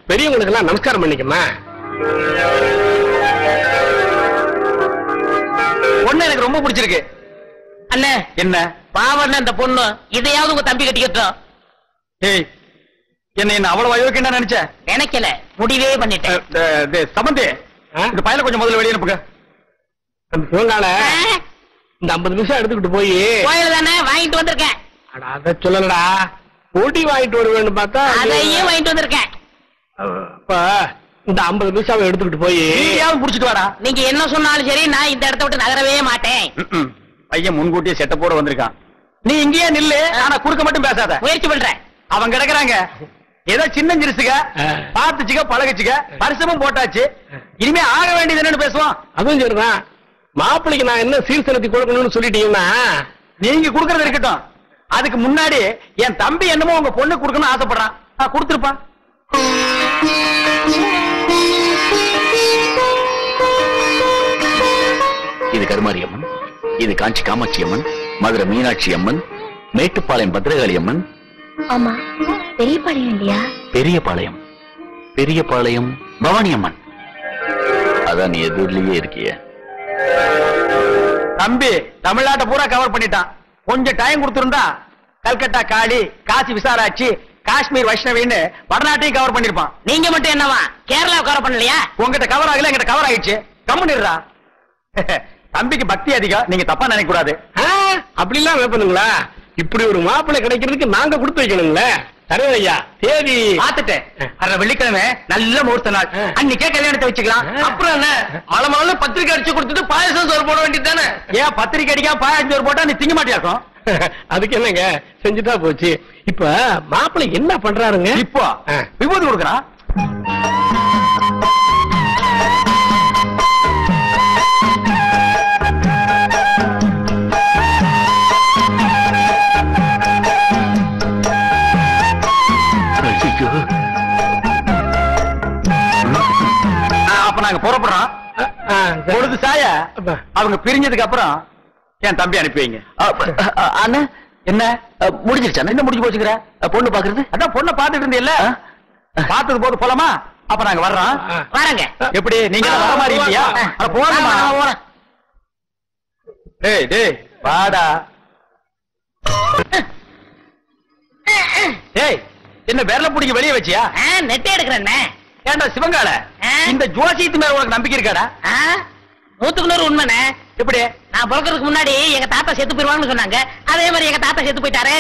பெரியவங்களுக்கு எல்லாம் நமஸ்காரம் பண்ணிக்கமா. பொண்ணு எனக்கு ரொம்ப பிடிச்சிருக்கு. அண்ணே என்ன பாவண்ண அந்த பொண்ணு இதையாவது உங்க தம்பி கட்டிக்கட்டும். ஏய் என்ன அவ்வளவு அயோக்கியம் நினைச்ச? நினைக்கல, முடிவே பண்ணிட்டேன். சம்பந்தி இந்த பையனை கொஞ்சம் முதல்ல வெளியே அனுப்புங்க. சிவங்கால இந்த 50 நிமிஷம் எடுத்துக்கிட்டு போய் கோயில் தானே வாங்கிட்டு வந்திருக்கேன். அத சொல்லலடா, பொடி வாங்கிட்டு வருவேன்னு பார்த்தா அதையும் வாங்கிட்டு வந்திருக்கேன். இந்த 50 நிமிஷம் எடுத்துக்கிட்டு போய் புடிச்சிட்டு வாடா. நீங்க என்ன சொன்னாலும் சரி, நான் இந்த இடத்த விட்டு நகரவே மாட்டேன். பையன் முன்கூட்டியே செட்டப்போட வந்திருக்கான். நீ இங்கேயே நில்லு, ஆனா குறுக்க மட்டும் பேசாத. முயற்சி பண்றேன். அவங்க கிடக்குறாங்க ஏதோ சின்ன சிறுசுக, பாத்துச்சுக்க பழகுச்சுக்க, பரிசமும் போட்டாச்சு. இனிமே ஆக வேண்டியது என்னன்னு பேசுவோம். அதுவும் சரிதான். மாப்பிள்ளைக்கு நான் என்ன சீர்திருத்தி கொடுக்கணும்னு சொல்லிட்டீங்கன்னா நீங்க குடுக்கறது இருக்கட்டும். அதுக்கு முன்னாடி என் தம்பி என்னமோ உங்க பொண்ணு கொடுக்கணும்னு ஆசைப்படுறான். கொடுத்துருப்பான். இது கருமாரி அம்மன், இது காஞ்சி காமாட்சி அம்மன், மதுரை மீனாட்சி அம்மன், மேட்டுப்பாளையம் பத்ரகாளி அம்மன். ஆமா, பெரியபாளையம் இல்லையா? பெரியபாளையம், பெரியபாளையம் பவானி அம்மன். அதான் நீ எதிரிலேயே இருக்கிய. தம்பி தமிழ்நாட்டை பூரா கவர் பண்ணிட்டான். கொஞ்சம் டைம் கொடுத்திருந்தா கல்கத்தா காளி, காசி விசாலாட்சி, காஷ்மீர் வைஷ்ணவின்னு வடநாட்டையும் கவர் பண்ணிருப்பான். நீங்க மட்டும் என்னவா கேரளா கவர் பண்ணலையா? உங்ககிட்ட கவர் ஆகல, எங்கிட்ட கவர் ஆயிடுச்சு. கம்முனிடுறா. தம்பிக்கு பக்தி அதிகம், நீங்க தப்பா நினைக்க கூடாது. அப்படிலாம் வைப்பனுங்களா? இப்படி ஒரு மாப்பிள்ளை கிடைக்கிறதுக்கு நாங்க கொடுத்து வைக்கணுங்களே. சரியா தேதி பாத்துட்டேன். வெள்ளிக்கிழமை நல்ல முகூர்த்த நாள், அன்னைக்கே கல்யாணத்தை வச்சுக்கலாம். அப்புறம் என்ன, மழை மழை பத்திரிக்கை அடிச்சு கொடுத்துட்டு பாயசம் சோறு போட வேண்டியது தானே? ஏன் பத்திரிக்கை அடிக்காம பாயசம் சோறு போட்டா நீ திங்க மாட்டியாக்கும்? அதுக்கு என்னங்க, செஞ்சுட்டா போச்சு. இப்ப மாப்பிள்ளை என்ன பண்றாருங்க? இப்போ விபூதி கொடுக்கறான். அப்ப நாங்க புறப்படுறோம். பொழுது சாய அவங்க பிரிஞ்சதுக்கு அப்புறம் என் தம்பி அனுப்பி வைங்க. அண்ணா என்ன முடிஞ்சிருச்சா? என்ன முடிஞ்சு போச்சுக்கிற? பொண்ணு பாக்குறது? அதான் பொண்ணை பாத்துட்டு இருந்தீல்ல, பாத்தது போது போலாமா? அப்ப நாங்க வர்றோம். வரங்க. எப்படி நீங்க வர மாதிரி இல்லையா? போகணுமா? டேய் டேய் வாடா. டேய் என்ன விரல பிடிக்க வெளியே வச்சியா? நெட்டே எடுக்கிறேன். ஏண்டா சிவங்கால, இந்த ஜோசியத்து மேல உனக்கு நம்பிக்கை இருக்காடா? 100% உண்மைண்ணே. எப்படி? நான் பிறக்கிறதுக்கு முன்னாடி எங்க தாத்தா செத்து போயிருவாங்கன்னு சொன்னாங்க. அதே மாதிரி எங்க தாத்தா செத்து போயிட்டாரு.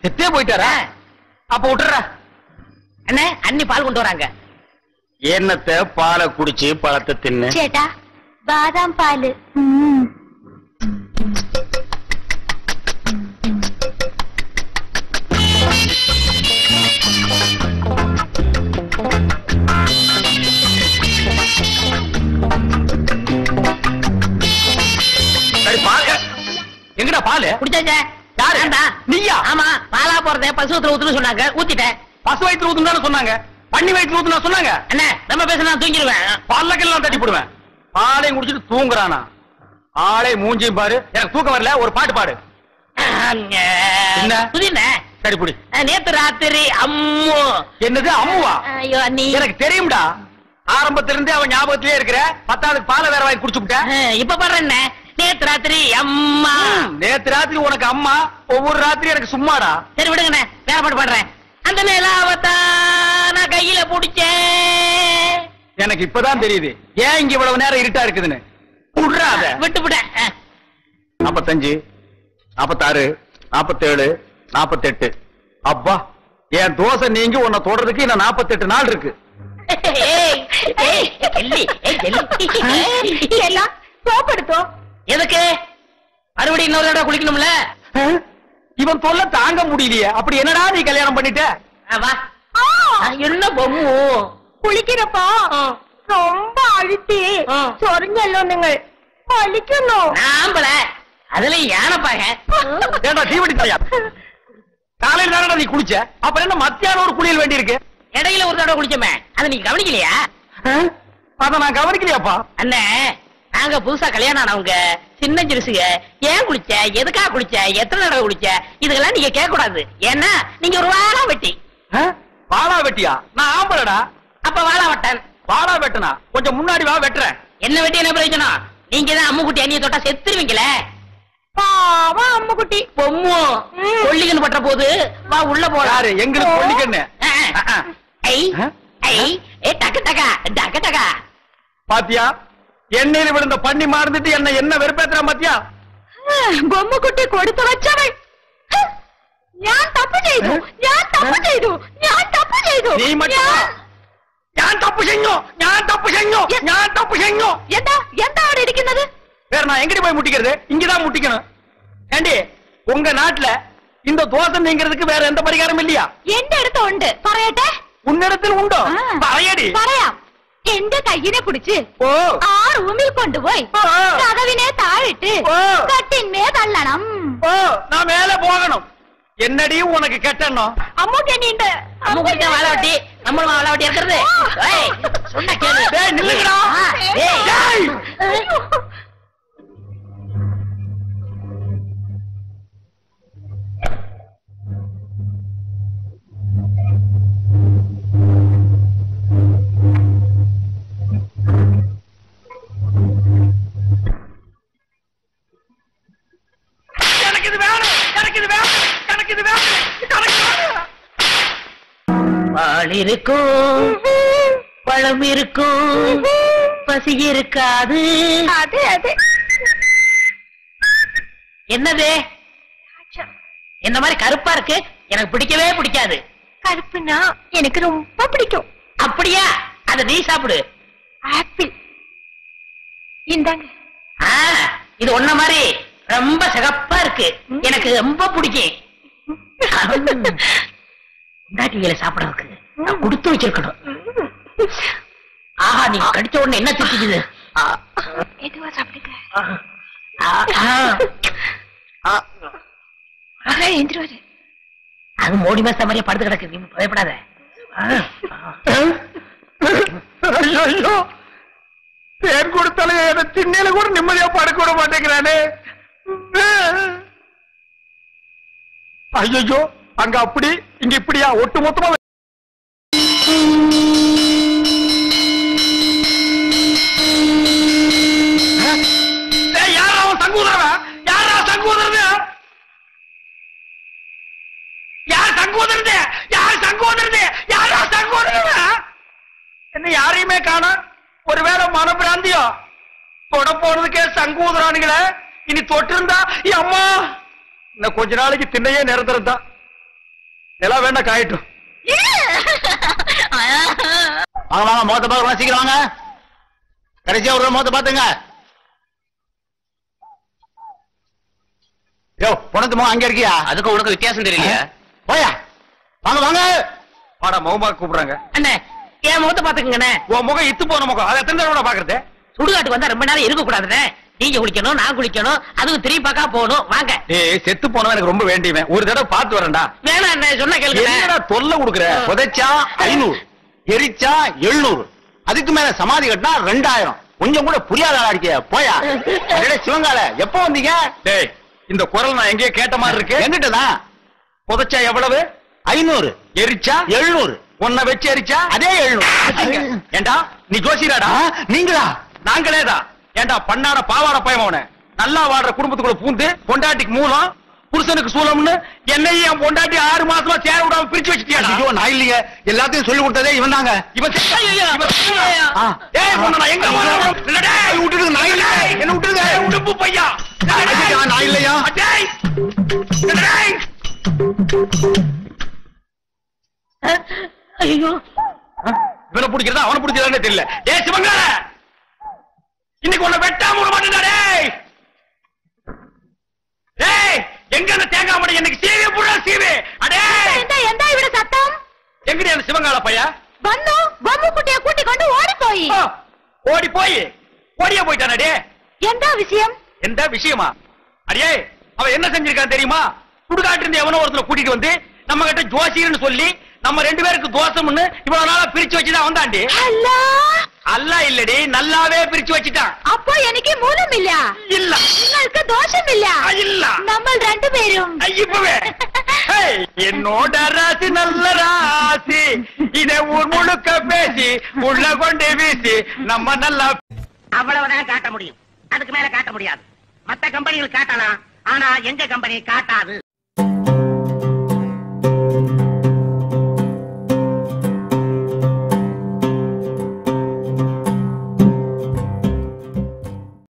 செத்தே போயிட்டாரா? அப்ப விட்டுறா. அண்ணே, அண்ணி பால் கொண்டு வராங்க. என்னத்தை பாலை குடிச்சு பழத்தை தின்னு? சேட்டா, பாதாம் பால். எங்கடா பாலு? குடிச்சாச்சே. நீயா? ஆமா, பாலா போறத பசுவத்துல ஊத்துன்னு சொன்னாங்க, ஊத்திட்டேன். பசு வயிற்று ஊத்துன்னு சொன்னாங்க, பண்ணி வயிற்று ஊத்துனா சொன்னாங்க. அண்ணே, நம்ம பேச நான் தூங்கிடுவேன். பல்லக்கெல்லாம் தட்டி போடுவேன். பாலையும் குடிச்சிட்டு தூங்குறானா? ஆளே மூஞ்சியும் பாரு. எனக்கு தூக்கம் வரல, ஒரு பாட்டு பாடு. என்ன புதின? சரி புடி. நேத்து ராத்திரி அம்மு. என்னது அம்முவா? ஐயோ அண்ணி, எனக்கு தெரியும்டா. ஆரம்பத்துல இருந்தே அவன் ஞாபகத்திலே இருக்கிற. 10வது பாலை வேற வாங்கி குடிச்சு விட்ட. இப்ப பாடுறேன். நேத்து ராத்திரி அம்மா. நேத்து ராத்திரி உனக்கு அம்மா, ஒவ்வொரு ராத்திரி எனக்கு சும்மாடா. சரி விடுங்கண்ணே, வேற பாட்டு பாடுறேன். அந்த நிலாவத்தா நான் கையில புடிச்சேன். எனக்கு இப்பதான் தெரியுது ஏன் இங்க இவ்வளவு நேரம் இருட்டா இருக்குதுன்னு. விட்டு விட. 55, 46, 47, 48. அப்பா, என் தோசை நீங்க உன்னை தொடறதுக்கு இன்னும் 48 நாள் இருக்கு. எதுக்கு மறுபடியும் இன்னொரு தடவை குளிக்கணும்ல? இவன் தொல்லை தாங்க முடியலையே. அப்படி என்னடா நீ கல்யாணம் பண்ணிட்ட? என்ன பொம்மு குளிக்கிறப்போ ரொம்ப அழுத்தி சொரிஞ்சல்லோ நீங்கள் குளிக்கணும். நாம்பல அதுல யானைப்பாங்க. ஏண்டா தீவடி தலையா, காலையில் தானடா நீ குளிச்ச, அப்புறம் என்ன மத்தியானம் ஒரு குளியல் வேண்டி இருக்கு? இடையில ஒரு தடவை குளிச்சமே, அதை நீங்க கவனிக்கலையா? அத நான் கவனிக்கலையாப்பா. அண்ணே, நாங்க புதுசா கல்யாணம் ஆனவங்க சின்ன சிறுசுங்க. ஏன் குளிச்ச, எதுக்காக குளிச்ச, எத்தனை தடவை குளிச்ச, இதெல்லாம் நீங்க கேட்க கூடாது. ஏன்னா நீங்க ஒரு வாழா வெட்டி. வாழா வெட்டியா? நான் ஆம்பளடா. அப்ப வாழா வெட்டன். வாழா வெட்டனா? கொஞ்சம் முன்னாடி வா, வெட்டுறேன். என்ன வெட்டி என்ன பிரயோஜனம்? நீங்க தான் அம்முக்குட்டி அண்ணிய தொட்டா செத்துருவீங்களே. பாவம் அம்முக்குட்டி. பொம்மு கொல்லிகன்னு பற்ற போது வா உள்ள யாரு? போறாரு எங்களுக்கு கொல்லிக்கண்ணு. டக்கு டக்கா டக்கு டக்கா. பாத்தியா, எண்ணெயில விழுந்த பண்ணி மாறுந்துட்டு என்ன வெறுப்பேத்துறான் பாத்தியா? ബൊമ്മക്കുട്ടി കൊടുത്തു വെച്ചവൾ. ഞാൻ തപ്പ് ചെയ്തു, ഞാൻ തപ്പ് ചെയ്തു, ഞാൻ തപ്പ് ചെയ്തു. നീ മറ്റോ ഞാൻ തപ്പ് ചെയ്യോ, ഞാൻ തപ്പ് ചെയ്യോ, ഞാൻ തപ്പ് ചെയ്യോ. എന്താ എന്താ അവിടെ ഇരിക്കുന്നത്? வேற நான் எங்கடி போய் முட்டிக்கிறது? இங்கதான் முட்டிக்கணும். ஏண்டி, உங்க நாட்டுல இந்த தோசை நீங்கிறதுக்கு வேற எந்த பரிகாரம் இல்லையா? എന്റെ അടുത്ത് ഉണ്ട്. പറയട്ടെ? உன்னிடத்தில் உண்டோ? പറയடி. പറയാം. എന്റെ കയ്യിനെ പിടിച്ച് ഓ ആ റൂമിൽ കൊണ്ടുപോയി കതവിനെ താഴിട്ട് കട്ടിന്മേ തള്ളണം. ஓ நான் மேல போகணும். என்னடி உனக்கு கெட்டணும்? അമ്മൂക്കനിണ്ട്. அம்முக்குட்டி வாழ வெட்டி நம்மளும் வாழ வெட்டி இருக்கிறது. சொன்ன கேளு. டேய் நில்லுங்கடா. டேய். பால் இருக்கும், பழம் இருக்கும், பசி இருக்காது. അതെ അതെ. என்னது என்ன மாதிரி கருப்பா இருக்கு? எனக்கு பிடிக்கவே பிடிக்காது. கருப்புனா எனக்கு ரொம்ப பிடிக்கும். அப்படியா? அத நீ சாப்பிடு. ஆப்பிள் இந்தாங்க. இது ஒன்ன மாதிரி ரொம்ப சிகப்பா இருக்கு. எனக்கு ரொம்ப பிடிக்கும். இந்தாட்டியில சாப்பிடறதுக்கு நான் கொடுத்து வச்சிருக்கணும். ஆஹா, நீங்க கடிச்ச உடனே என்ன திட்டுது? எதுவா சாப்பிடுங்க. எந்திருவாரு. அது மோடி மாச மாதிரியே படுத்து கிடக்கு. நீ பயப்படாத. ஐயோ, பேர் கொடுத்தாலும் திண்ணையில கூட நிம்மதியா படுக்க விட மாட்டேங்கிறானே. ஐயோ, அங்க அப்படி இங்க இப்படியா? ஒட்டு மொத்தமா யாரா அவன் சங்கூதரவன்? யாரா சங்கூதரது? யார் சங்கூதரது? யார் சங்கூதரது? யாரா சங்கூதரது? என்ன யாரையுமே காணோம்? ஒருவேளை மனப்பிராந்தியோ? தொட போனதுக்கே சங்கூதரானுங்களே. இனி தொட்டிருந்தா அம்மா இன்னும் கொஞ்ச நாளைக்கு திண்ணையே நிரந்தரம் தான். நிலா வேண்டாம், காயட்டும். வாங்க வாங்க, மோத்த பாக்க சீக்கிரம் வாங்க. கடைசியா ஒரு மோத்த பாத்துங்க. யோ, பொணத்து மோ அங்க இருக்கியா? அதுக்கு உனக்கு வித்தியாசம் தெரியல. போயா, வாங்க வாங்க. வாடா, முகமா கூப்பிடுறாங்க. அண்ணே, என் முகத்தை பாத்துக்கங்கண்ணே. உன் முகம் இத்து போன முகம். அதை எத்தனை தடவை பாக்குறது? சுடுகாட்டுக்கு வந்தா ரொம்ப நேரம் இருக்க கூடாதுண்ணே. நீங்க குளிக்கணும், நான் குளிக்கணும், அதுவும் திரும்பி பார்க்க போகணும். வாங்க. ஏய், செத்து போனவன் எனக்கு ரொம்ப வேண்டியவன். ஒரு தடவை பார்த்து வரேன்டா. வேணாம் அண்ணே, சொன்ன கேளுங்க. என்னடா தொல்லை கொடுக்குற? புதைச்சா 500, எரிச்சா 700, அதுக்கு மேல சமாதி கட்டினா 2000. கொஞ்சம் கூட புரியாத ஆளா இருக்கிய. போயா. சிவங்கால எப்ப வந்தீங்க? டேய், இந்த குரல் நான் எங்கேயோ கேட்ட மாதிரி இருக்கு. எங்கிட்டதான். புதைச்சா எவ்வளவு? 500, எரிச்சா 700, உன்னை வச்சு எரிச்சா அதே 700. ஏண்டா நீ ஜோசியராடா? நீங்களா? நாங்களேதான். ஏண்டா பண்ணாட பாவாட பயமவன நல்லா வாடுற குடும்பத்துக்குள்ள பூந்து பொண்டாட்டிக்கு மூலம் புருஷனுக்கு சூலம்னு என்னையும் என் பொண்டாட்டி 6 மாசமா சேர விடாம பிரிச்சு வச்சுட்டியா? ஐயோ, நான் இல்லைங்க. எல்லாத்தையும் சொல்லி கொடுத்ததே இவன் தாங்க. இவன் விட்டுடுங்க. நான் இல்ல, என்ன விட்டுருங்க. உடுப்பு பையா, நான் இல்லையா? ஐயோ, இவனை பிடிக்கிறதா அவனை பிடிக்கிறதானே தெரியல. ஏ சிவங்கால, இன்னைக்கு உன்னை வெட்டாம விட மாட்டேன்டா. டேய், எங்க அந்த தேங்காய் மணி? எனக்கு சீவே புடா சீவே. அடே, എന്താ ഇവിടെ சத்தம்? எங்கடி அந்த சிவங்கால பையா? വന്നു ബൊമ്മക്കുട്ടിയെ കൂട്ടിക്കൊണ്ട് ഓടിപ്പോയി. ஓடி போய் ஓடியா போயிட்டானே. എന്താ விஷயம்? எந்த விஷயமா? அடியே, அவன் என்ன செஞ்சிருக்கான் தெரியுமா? சுடுகாட்டு இருந்து எவனோ ஒருத்தனை கூட்டிட்டு வந்து நம்ம கிட்ட ஜோசியர்னு சொல்லி நம்ம 2 பேருக்கு தோசம்னு இவ்வளவு நாளா பிரிச்சு வச்சுதான் வந்தாண்டி. അല്ലാ, அல்ல இல்லடி நல்லாவே பிரிச்சு வச்சுட்டான். அப்போ എനിക്ക് മൂലമില്ല. இல்ல. നിങ്ങൾക്ക് ദോഷമില്ല. இல்ல. നമ്മൾ രണ്ടുപേരും இப்பவே என்னோட ராசி நல்ல ராசி, இதை ஊர் முழுக்க பேசி உள்ள கொண்டு வீசி நம்ம நல்லா அவ்வளவுதான் காட்ட முடியும். அதுக்கு மேல காட்ட முடியாது. மத்த கம்பெனிகள் காட்டலாம், ஆனா எங்க கம்பெனி காட்டாது.